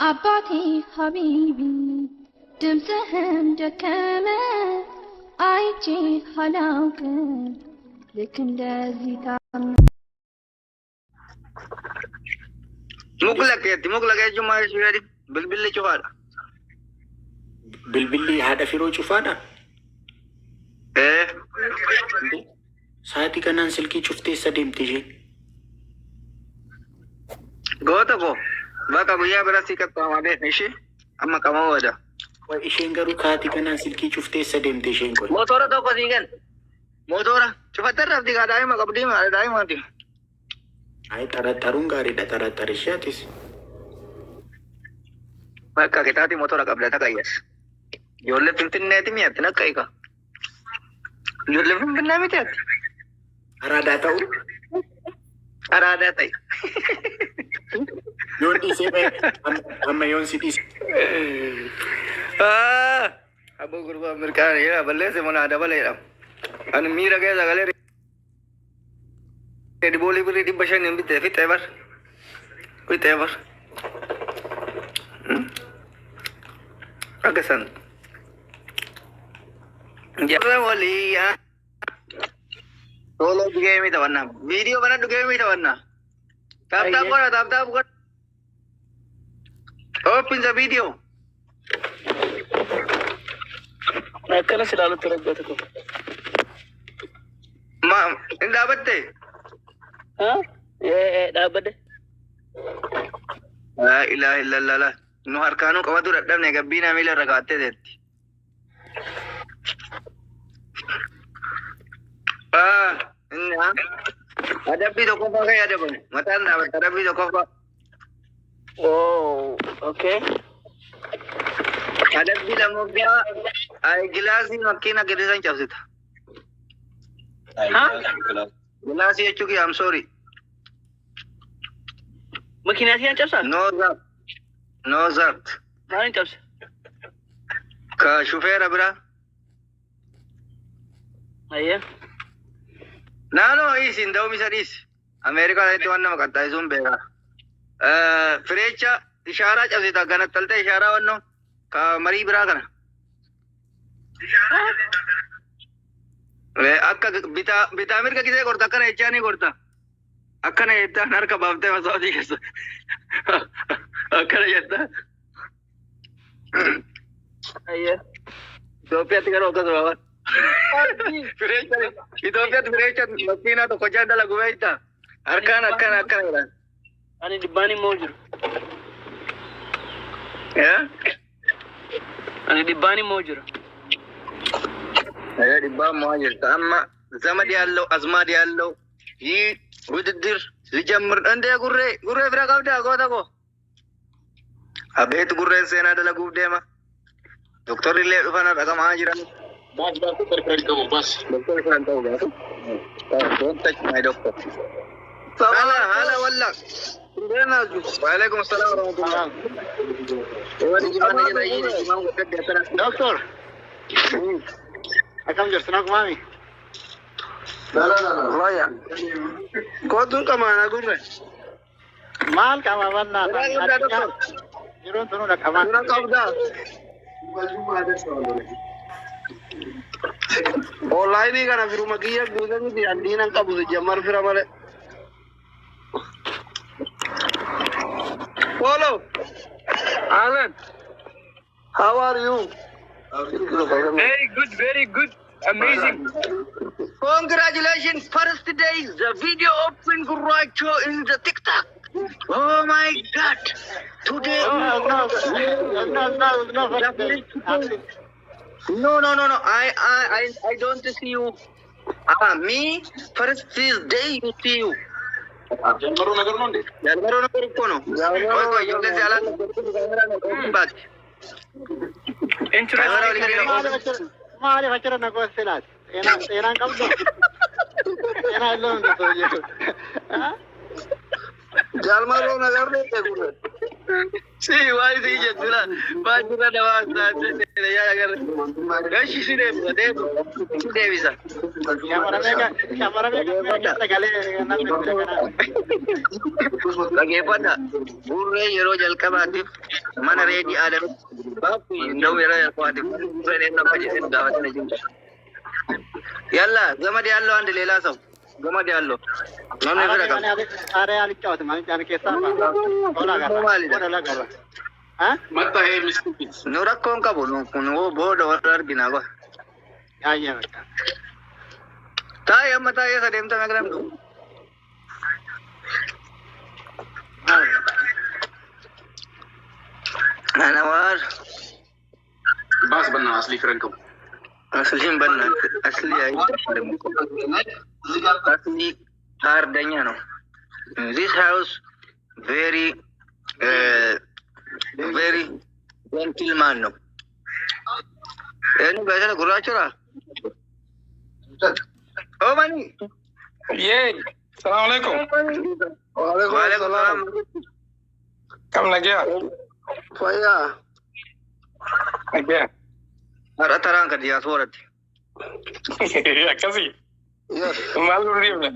አባቴ ሀቢቢ ድምፅህን ደከመ አይቼ አላውቅም ልክ እንደዚህ ታመ ሙግለቅ ጁማ ሽሪ ብልብል ጩፋዳ ብልብል ሀደ ፊሮ ጩፋዳ ሳቲ ከናን ስልኪ ጩፍቴ ሰደምት ይዤ ጎተኮ በቃ ጉያ ብራሲ ቀጣ ማለት እሺ አማ ቀማ ወዳ ወይ እሺን ገሩ ካቲ ከናን ስልኪ ጩፍቴ ሰደምት ይዤ እንቆ ሞቶራ ተቆ ሲገን ሞቶራ ጩፈተር አብዲ ጋዳይ ማቀብዲ ማዳይ ማዲ አይ ተረተሩን ጋር ተረተርሻቲስ በቃ ከታቲ ሞቶራ ቀብለ ተቀየስ yolle fintinneeti mi'atti naqqayka yolle finfinnaa miti'atti araadaa ta'e yoon dhiisee amma yoon si dhiise abbo gurbaa mirqaan yaa balleesse mana dabaleedha ani miira keessa galee diboolii birrii 500 bitee fixee bar agasan Jabra waliya. Solo game itu warna. Video mana tu game itu warna. Tap kau. Open the video. Nakala selalu terus tu. Ma, ini dapat deh. Hah? Dapat deh. La ilaha illallah. Nuhar kanu kau tu radam ni kabina mila ragate deh. Ada video kau pakai ada pun. Matan ada video kau. Oh, okay. Ada bilang mobil, ay gelas ni makin nak design jauh sih. Hah? Gelas ni cuci, I'm sorry. Makin nasi yang jauh No zat. Mana jauh? Ka chauffeur abra. Ayah. No, is in Domi Sadis. America itu warna makata itu umbera. Frecha isyarat jauh sih tak ganat telte isyarat warna. Ka mari berapa kan? Akka bita Amerika kisah korta kan echa ni korta. Akka na eta narka babte masuk di kes. Akka na eta. Ayah. Ethiopia tiga rokas bawa. Ethiopia Frecha makina tu kerja dalam gua itu. Akan. Ani di bani mojur. Ya? Ani di bani mojur. Ya di bawah mojur. Sama dia lo, azma dia lo. Ini udah dijamur. Ande gurre berapa kau dah? Kau tahu? Abe itu gurre sena adalah gua deh mah. Dokter ile ufana agam ajiran. bas terkait kamu bas Dokter ufana tahu gak? Don't touch my doctor. Hala wallah. Waalaikumsalam warahmatullahi wabarakatuh. Doktor. Akam jersana kumami. Raya. Kau tu kemana gurre? Mal kama wanna. Doktor. Jiro tunu nak kaman. Kurang kau dah. Online ni kan aku rumah kia gudan ni andi nang kabu jamar fira male. Follow. Alan. How are you? Very good. Amazing. Congratulations. First day the video open Guracho in the TikTok. Oh my God. Today. No. I don't see you. Me first day you see you. Jangan nagar nanti. Jangan nagar kono. Kau yang ke jalan. Bas. Mari baca nak kau selat. Enak kau tu. Enak elok tu je. Jangan nagar ni tegurut. Si, why is he just doing? Why do you know that? Ya, agar. Gashi si deh, si deh bisa. Kamera kita kali nak. Lagi apa dah? Burung ye rojal kabat. mana reedi adam ndaw yara ko ade fene na baje en da wata jin yalla gamade allo ande lela saw gamade allo non ne fera kam are alicawte man tan ke sa wala ga wala ga ha matta he miskit no rakkon ka bonu no bodo warar gina go ayya ta yamma ta yasa dem ta magram do أنا وار bas banna asli frankum أصلي بنا أصلي أي أصلي هاردنيا no this house very very gentleman no ini biasa gurau cura oh mani Ye, assalamualaikum. Waalaikumsalam Kam lagi ya? Faya Lagi ya? Ada terang ke dia surat Ya kasih. yes Malu dia.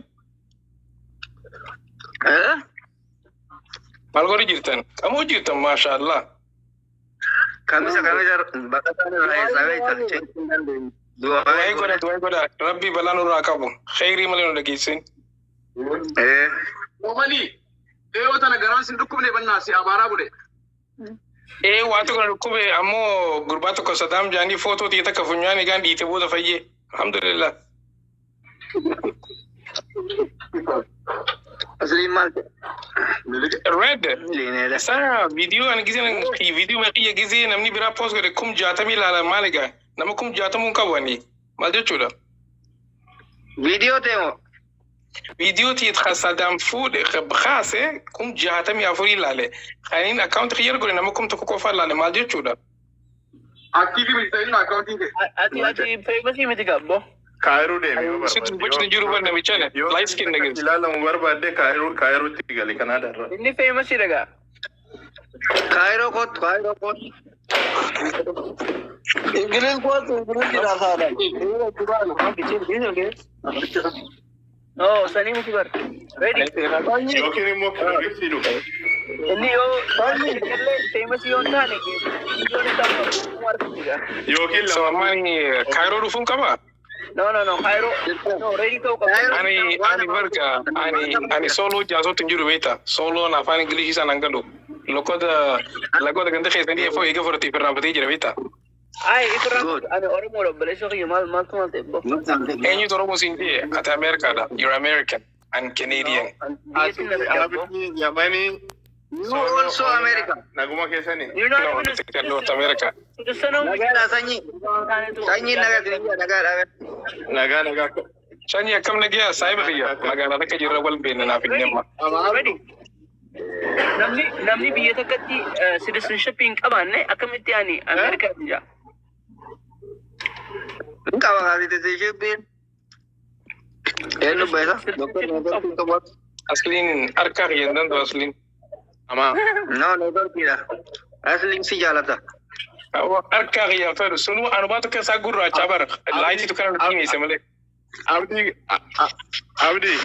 Malu dia jirtan. Kamu jirtan, masya Allah. kami bakatan rai sawe terceng dua Dua goda. Rabbi balanu rakabu. Khairi malinu lagi sin. omani wata na garan sin dukkum ne banna si abara bude Waktu kalau kube amo gurbatu ko Saddam jani foto tita kafunyani gan di tebo da faye. Alhamdulillah. asli mal Red. lene da Saya video an gizi nan video mai kiya gizi namni bira post ga kum jata mi lala maliga. Nama kum jata mun kabwani. Malde chuda. video temo فيديو تيتخصدم فود خاصة كم جهاتم يافوري لالي خاين أكاونت خير قولي نمكم تكوكوفا لالي ما دي تشودا active mi tayin accounting ke ati famous miti gabbo Kairu de mi سيتو بچ نجورو برنا بيچانا لايت سكين نگز ilala ngwar badde Kairu tigali Canada ra inni famous daga Cairo ko English ko dira sada oh sani miti bar ready yokini mo filu inni yo famous yo tane ke yo ne ta war diga yokin So amani Cairo rufun kaba no Cairo no ready to ko ani verga ani solo jaso tunjuru beta solo na fani English sana ngando lako da gande khese ndi fo ige forti per rabati jira beta ai ikra ana oromo lo bale so mal to te bo enyu toro mo sinti at America da you're American and Canadian yamani you also America naguma kesani you know North America to sano nagara sanyi naga Shani kam nagiya sai bakiya magana da kaji rawal ben na fin nemma ready namni biya takatti citizenship in qabanne akamitti ani America ja nka ba ga de jebe eno besa aslin arkar yendan do aslin ama no dorkira asli si jalata awa arkar ya fa sunu anubatu ka sa gurra chabar laiti to kana kimi semale abdi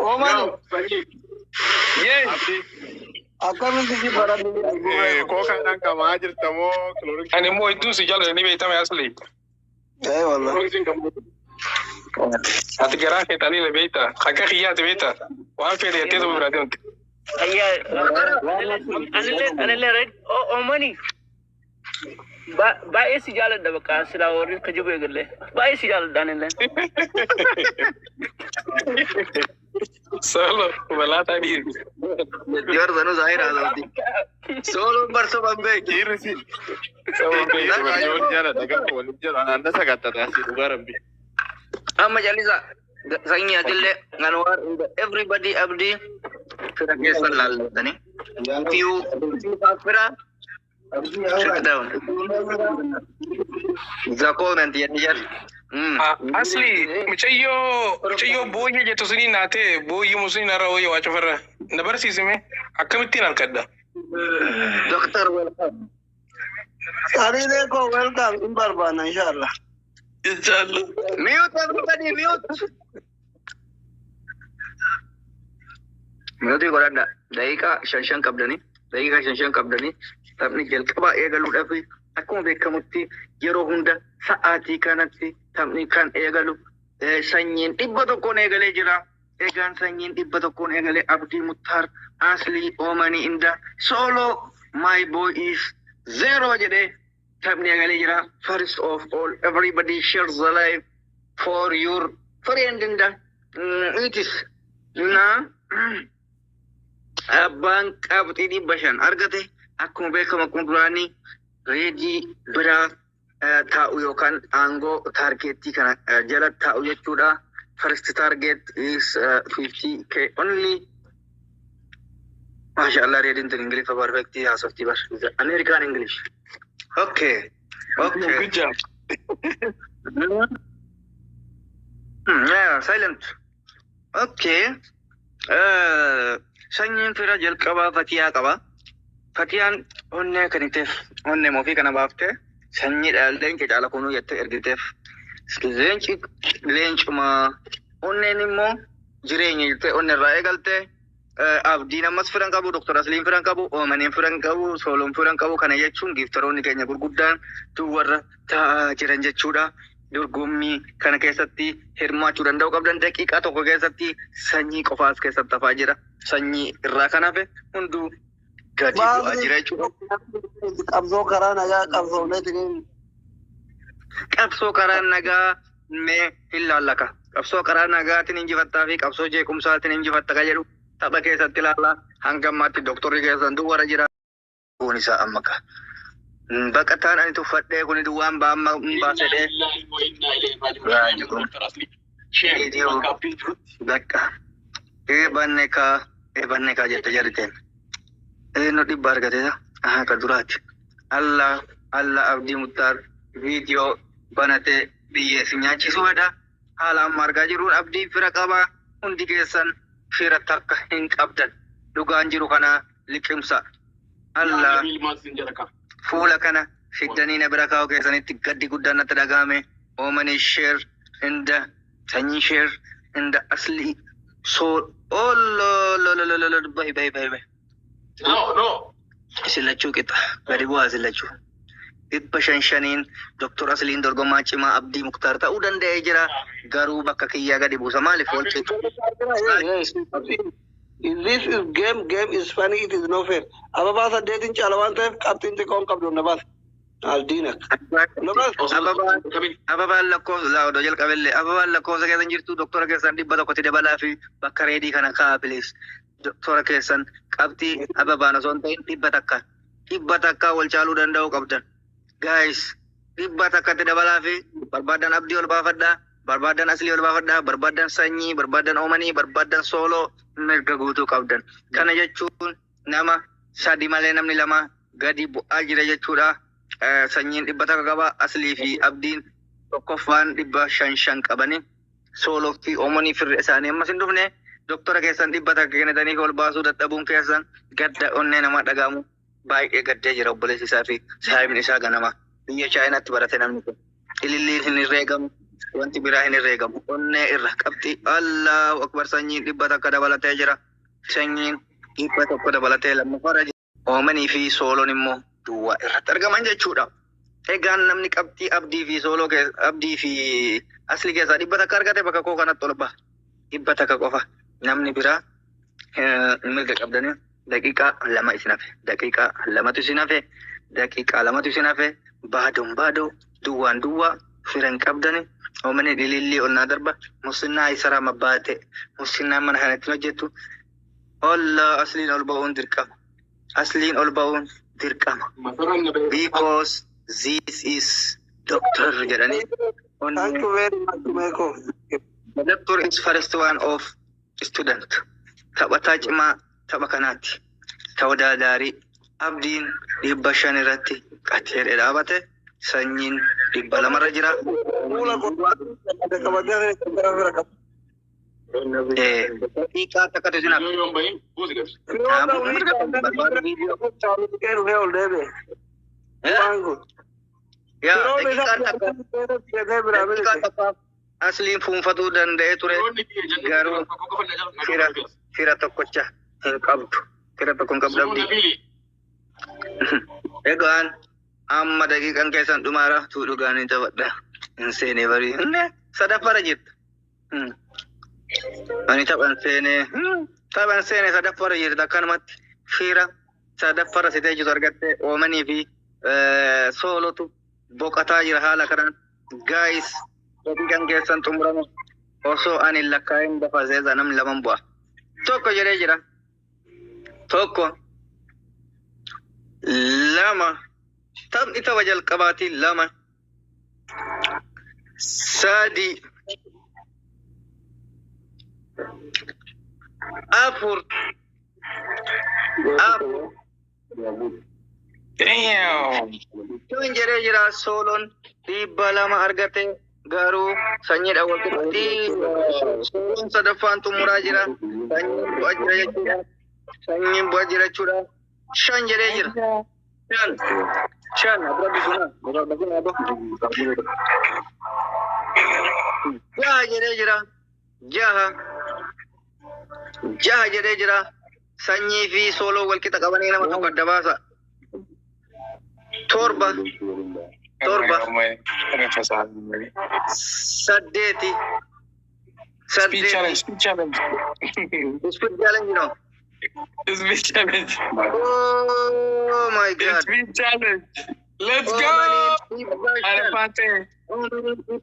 o man yes akami di barani ko kan dan kama ajirta mo chloric ani mo idun si jalo ni be tame asli ay wallah atgara ke tani le beita khaka khiyat beita wa fe de tedo bradon ayya anile red oh money ba esi jala da baka sila wori ka jibo galle ba esi jala danile solo wala tadi dior zanu zahir azadi solo barso bambe kirisi jara daga wani jara anda sagata rasi dugarambi amma jalisa sanyi adille nganwar everybody abdi fira ke sallallahu tani few fira sit down zako nanti ya asli michayo boye je to suni nate boye musuni na rawo ya wacho farra na bar sisime akamitin alkadda doctor welcome sari de ko welcome in barbana inshallah mute everybody mute mute goranda daika shanshan kabdani daqiiqaa 5 qabdanii taphni jalqabaa eegaluudhaaf akkuma beekamutti yeroo hunda sa'aatii kanatti taphni kan eegalu sanyiin 100 eegalee jira. Egaan sanyiin 100 eegalee Abdii Muktaar Aslii Oomanii inda solo my boy is 0 jedhee taphni eegalee jira. First of all, everybody shares the life for your friend inda it is na abbaan qabxii 500 argate akkuma beekamu kun duraanii reedii biraa taa'u yookaan aangoo taargeettii kana jala taa'u jechuudha. First target is 50k only. MashaAllah, reading the English perfectly as of the American English. Okay. Good job. Yeah, silent. Okay. Sanyiin fira jalqabaa Fatiyaa qaba. Fatiyaan onnee kaniteef onnee moofi kana baaftee sanyii dhaalleen kecaala kunuu jettee ergiteef. Leencuma onneen immoo jireenya jettee onnee irraa eegaltee Abdiin ammas firan qabu, Dr. Asliin firan qabu, Oomaniin firan qabu, Sooloon firan qabu. Kana jechuun giiftaroonni keenya gurguddaan warra taa'aa jiran jechuudha. Dorgommii kana keessatti hirmaachuu danda'u qabdan daqiiqaa tokko keessatti sanyii qofaas keessatti hafaa jira. Sanyii irraa kan hafe hunduu gadi bu'aa jira jechuudha. Qabsoo karaa nagaa qabsoofneetiin qabsoo karaa nagaa mee hin laallaka. Qabsoo karaa nagaatiin injifattaa fi qabsoo jeequmsaatiin injifatta ka jedhu tapha keessatti ilaalla. Hanga ammaatti doktorri keessan duwwara jira. Kun isaa amma ka. Baqataan ani tuffadhee kun duwwaan baamma baasedhee. Bakka. Eebanne kaa jette jarriteen. No dhibba argateeta. Ka duraati. Allah Abdii Muktaar viidiyoo banatee biyyeessi nyaachisuudha. Haala amma argaa jirruun Abdii fira qabaa. Hundi keessan fira takka hin qabdan. Dhugaan jiru kana liqimsa. Allah fuula kana fiddanii na bira kaa'u keessanitti gaddi guddaan natti dhagahame. Oomanii sheer inda sanyii sheer inda Aslii sool bahi. No. Sillachuu qixa gadi bu'aa sillachuu. 500 Dr. Asliin dorgomaa cimaa Abdii Muktaar ta'uu danda'ee jira. Garuu bakka kiyyaa gadi buusa maaliif wal qixa? This is game is funny, it is no fair. Ababa saddeetin caala waan ta'eef qabxiin xiqqoon qabdu na baas. Aldiina. Ababaan lakkoofsa odoo jalqabellee ababaan lakkoofsa keessan jirtu doktora keessan 100 dabalaa fi bakka reedii kana kaa'aa please. Doktora keessan qabxii ababaan osoo hin ta'in 100 takka wal caaluu danda'u qabdan. Guys 100 takkatti dabalaa fi barbaadan Abdii ol baafadhaa. Barbaadan Aslii ol baafadhaa. Barbaadan sanyii, barbaadan Oomanii, barbaadan Sooloo mirga guutuu qabdan. Kana jechuun nama 3 malee namni 2 gadi bu'aa jira jechuudha. Sanyiin 100 qaba. Aslii fi Abdiin tokkoffaan 500 qabani. Sooloo fi Oomanii firri isaanii ammas hin dhufne. Doktora keessan 100 kennitanii ol baasuu dadhabuun keessan gadda onnee namaa dhaga'amu baay'ee gaddee jira obboleessi isaa fi saahibni isaa ganama. Biyya Chaayinaatti barate namni kun. Ililliin hin herreegamu. Wanti biraa hin herreegamu. Onnee irra qabxii Allahu Akbar sanyiin 100 dabalatee jira. Sanyiin 100 dabalatee lammaffaa jira. Oomanii fi Sooloon immoo duwwaa irratti argaman jechuudha. Egaan namni qabxii Abdii fi Sooloo Abdii fi Aslii keessaa 100 argate bakka koo kanatti ol ba'a. 100 qofa. Namni biraa mirga qabdanii daqiiqaa 2 isin hafe. Daqiiqaa 2tu isin hafe. Daqiiqaa 2tu isin hafe. Baadoo duwwaa firan qabdanii. Oomanii ilillii onnaa darba. Musinnaa isaraa mabbaate. Musinnaa mana kanatti hojjettu. Allah Asliin ol ba'uun dirqama. Asliin ol ba'uun dirqama. Because this is doctor jedhanii. Thank you very much, Meeko. The doctor is first one of student. Taphataa cimaa tapha kanaatti. Tawdaadaarii Abdiin 500 irratti qateedhee dhaabate. Sanyiin 200 irra jira. Daqiiqaa takkatu isin hafe. Asliin fuunfatuu danda'ee ture garuu fira tokkocha hin qabdu. Fira tokko hin qabdu Abdii. Egaan amma daqiiqaan keessan dhumaara tuu dhugaanii taphadha. Hin seenee barii. Sadaffara jirtu. Ani taphan seenee sadaffara jirtu akkanumatti fiira sadaffara sitee jiru argattee oomanii fi soolotu boqotaa jira haala kanaan. Gaayis daqiiqaan keessan xumurame osoo ani lakkaa'in dafa seesa namni laman bu'a. Tokko jedhee jira. Tokko. Lama. Taphni tapha jalqabaatiin lama. Sadi. Afur. Damn. Kun jedhee jira sooloon dhibba lama argate garuu sanyiidha wal qixxi. Sooloon sadaffaan xumuraa jira. Sanyiin bu'aa jira jechuudha. Sanyiin bu'aa jira jechuudha. Shan jedhee jira. Shan. Jaha jedhee jira. Jaha jedhee jira. Sanyii fi sooloo wal qixa qabanii nama tokko adda baasa. Torba. Saddeeti. Speed challenge. Speed challenge, no? Speed challenge. Oh my God. Speed challenge. Let's go. Arafate.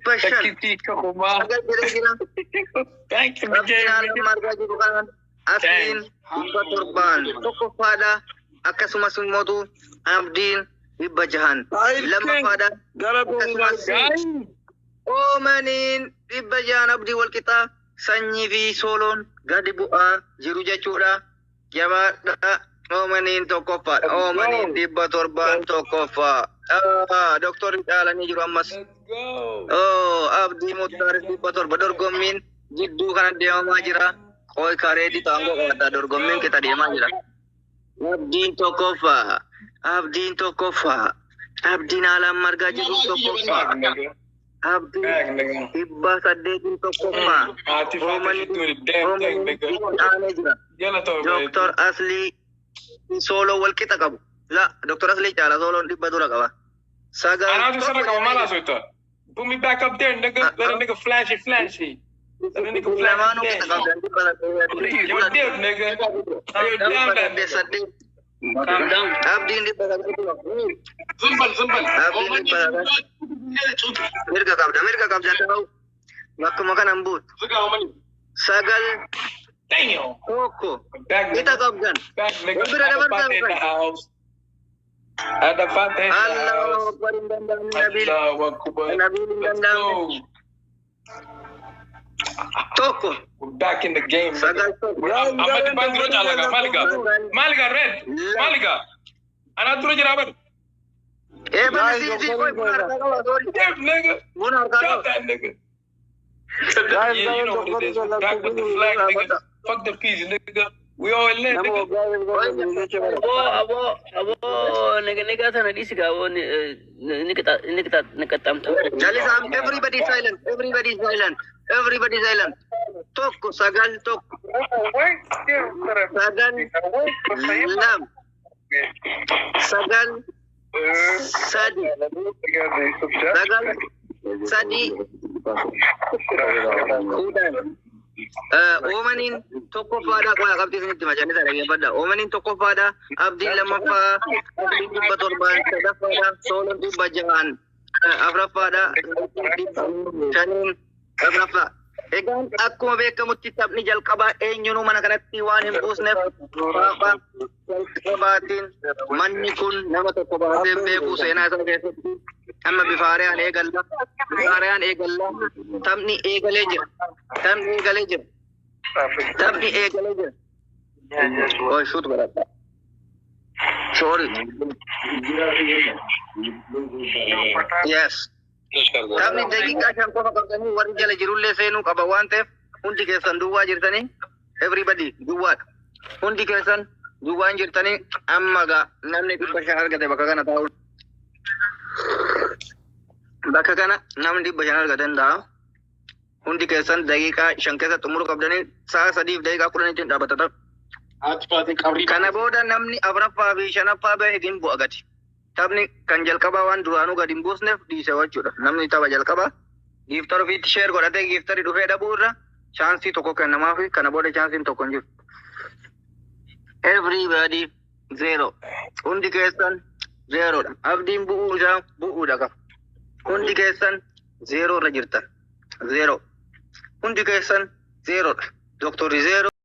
Takiti Kakuma. Thank you, Aslin, Torban, Toko Fada, akkasumas immoo abdiin dhibba jahan. Lammaffadha. Oomaniin dhibba jahan abdii wal qixaa sanyii fi sooloon gadi bu'aa jiru jechuudha. Jabaadha. Oomaniin tokkoffaadha. Oomaniin dhibba torbaan tokkoffaa. Doktorri dhaalanii jiru ammas. Abdii Muttaaris dhibba torba dorgommiin jidduu kana deemamaa jira. Koi kareedi taangoo qabataa dorgommiin qixa deemaa jira. Abdiin tokkoffaa. Abdiin haalaan margaa jiru tokkoffaa. Abdiin dhibba saddeetiin tokkoffaa. Oomanii jira. Doktor Aslii sooloo wal qixa qabu. La, Doktor Aslii caala sooloon dhibba dura qaba. Anaatu sana qaba maal haasofta? Put me back up there, nigga. Let a nigga flashy. Let a nigga flashy. You're dead, nigga. You're down that nigga. Calm down. Abdiin dhibba saddeetiin. Abdiin dhibba saddeetiin. Mirga qabda ta'u. Bakkuma kanan buutu. Sagal. Damn. Tokko. Back, Qixa qabdan. back, nigga. Wal bira dabarsaa Adafate in the house. Adafate in the Allahu house. Akbar hin danda'amne Nabil. Allahu Akbar. Nabil hin Let's danda'amne. go. Tokko. We're back in the game. Sagal tokko. Amma dibban duro jaalaga. Maliga red. Maliga. Ana duro jira bad. Bani si koi buna harkaa qaba sorry. Damn, nigga. Buna harkaa Drop qaba. that nigga. Yeah, you know what it is. We're back with the flag, nigga. Fuck the peas, nigga. We all in there, nigga. Abo, nega sana di siga abo ni kita tamta. Jalisam, everybody silent. Tokko sagal tokko. Sagal lam. Sagal sadi. Sagal sadi. Kudan. Oomaniin tokkoffaadha. Qola qabxii isinitti macaanisa dhageeffadha. Oomaniin tokkoffaadha. Abdiin lammaffaa. Abdiin dhibba torbaan sadaffaadha. Sooloon dhibba jahaan afuraffaadha. Shaniin afuraffaa. Egaan akkuma beekamutti taphni jalqabaa eenyunuu mana kanatti waan hin buusneef paappaa jalqabaatiin manni kun nama tokko baasee beekuu seenaa isaa keessatti amma bifa haaraan eegalla. Taphni eegalee jira. Oh, shoot baradha. Sorry. Yes. Taphni daqiiqaa shan qofa qabdanii warri jala jirullee seenuu qaba waan ta'eef hundi keessan duwwaa jirtanii everybody duwwaadha. Hundi keessan duwwaan jirtanii amma gaa namni dhibba shan argate bakka kana taa'u. Bakka kana namni dhibba shan argate hin ta'a. Hundi keessan daqiiqaa shan keessa xumuruu qabdanii sa'a sadiif daqiiqaa 10 dhaabbata. Kana booda namni afuraffaa fi shanaffaa bahe hin bu'a gadi. Taphni kan jalqabaa waan duraanuu gadi hin buusneef dhiise jechuudha. Namni tapha jalqabaa giiftar ofiitti sheer godhatee giiftarii dhufee dhabuu irra chaansii tokko kennamaaf kana booda chaansiin tokko hin jiru. Everybody zero. Hundi keessan zeeroodha. Abdiin bu'uu isaa bu'uudha qaba. Hundi keessan zeeroo irra jirtan. Zeeroo. Hundi keessan zeeroodha. Doktorri zeeroo.